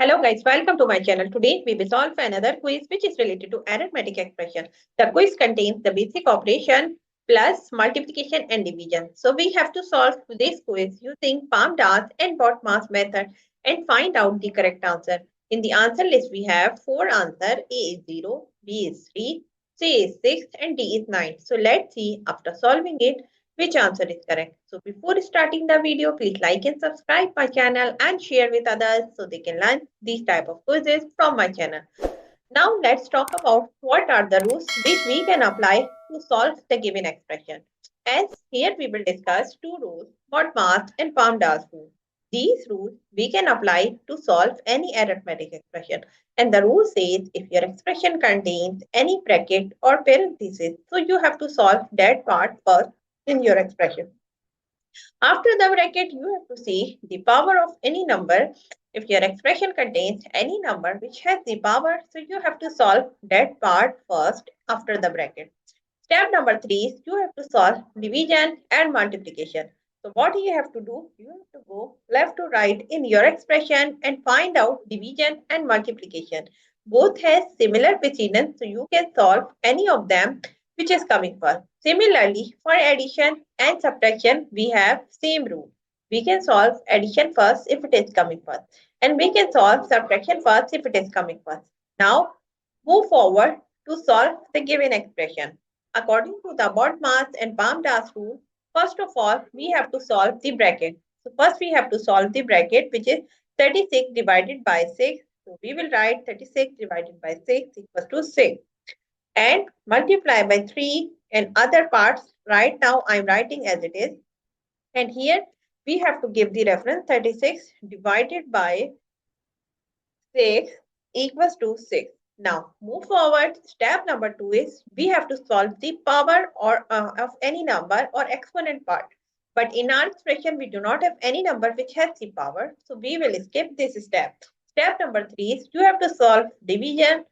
Hello guys, welcome to my channel. Today we will solve another quiz which is related to arithmetic expression. The quiz contains the basic operation plus multiplication and division. So we have to solve this quiz using PAMDAS and BODMAS method and find out the correct answer. In the answer list we have 4 answers. A is 0, B is 3, C is 6 and D is 9. So let's see after solving it which answer is correct. So before starting the video, please like and subscribe my channel and share with others so they can learn these type of quizzes from my channel. Now let's talk about what are the rules which we can apply to solve the given expression. As here we will discuss two rules, BODMAS and PAMDAS rule. These rules we can apply to solve any arithmetic expression. And the rule says if your expression contains any bracket or parenthesis, so you have to solve that part first in your expression. After the bracket, you have to see the power of any number. If your expression contains any number which has the power, so you have to solve that part first after the bracket. Step number 3 is you have to solve division and multiplication. So what you have to do, you have to go left to right in your expression and find out division and multiplication. Both has similar precedence, so you can solve any of them which is coming first. Similarly, for addition and subtraction, we have same rule. We can solve addition first if it is coming first, and we can solve subtraction first if it is coming first. Now, move forward to solve the given expression. According to the BODMAS and PAMDAS rule, first of all, we have to solve the bracket. So first we have to solve the bracket, which is 36 divided by 6. So we will write 36 divided by 6 equals to 6 and multiply by 3 and other parts. Right now I'm writing as it is, and here we have to give the reference 36 divided by 6 equals to 6. Now move forward. Step number 2 is we have to solve the power or of any number or exponent part. But in our expression we do not have any number which has the power, so we will skip this step. Step number 3 is you have to solve division,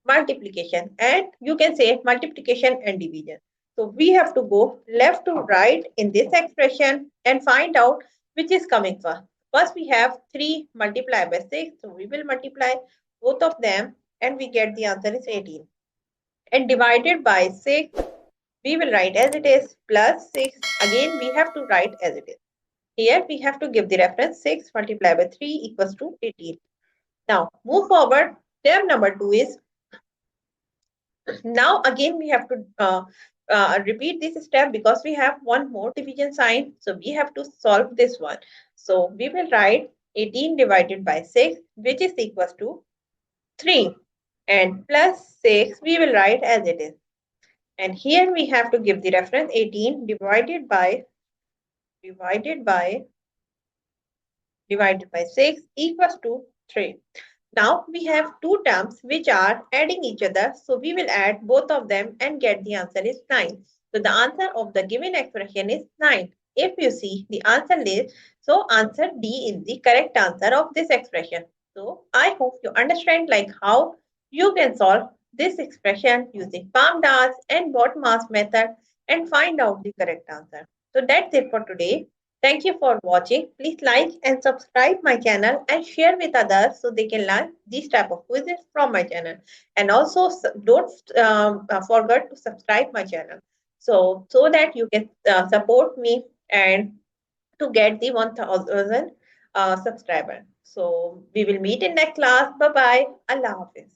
multiplication, and you can say multiplication and division. So we have to go left to right in this expression and find out which is coming first. First we have 3 multiplied by 6, so we will multiply both of them and we get the answer is 18. And divided by 6, we will write as it is plus 6. Again we have to write as it is. Here we have to give the reference 6 multiplied by 3 equals to 18. Now move forward. Step number 2 is now again we have to repeat this step because we have one more division sign. So we have to solve this one. So we will write 18 divided by 6 which is equals to 3 and plus 6 we will write as it is. And here we have to give the reference 18 divided by 6 equals to 3. Now we have two terms which are adding each other. So we will add both of them and get the answer is 9. So the answer of the given expression is 9. If you see the answer list, so answer D is the correct answer of this expression. So I hope you understand like how you can solve this expression using PAMDAS and BODMAS method and find out the correct answer. So that's it for today. Thank you for watching. Please like and subscribe my channel and share with others so they can learn these type of quizzes from my channel. And also don't forget to subscribe my channel so that you can support me and to get the 1000 subscriber. So we will meet in next class. Bye bye. Allah Hafiz.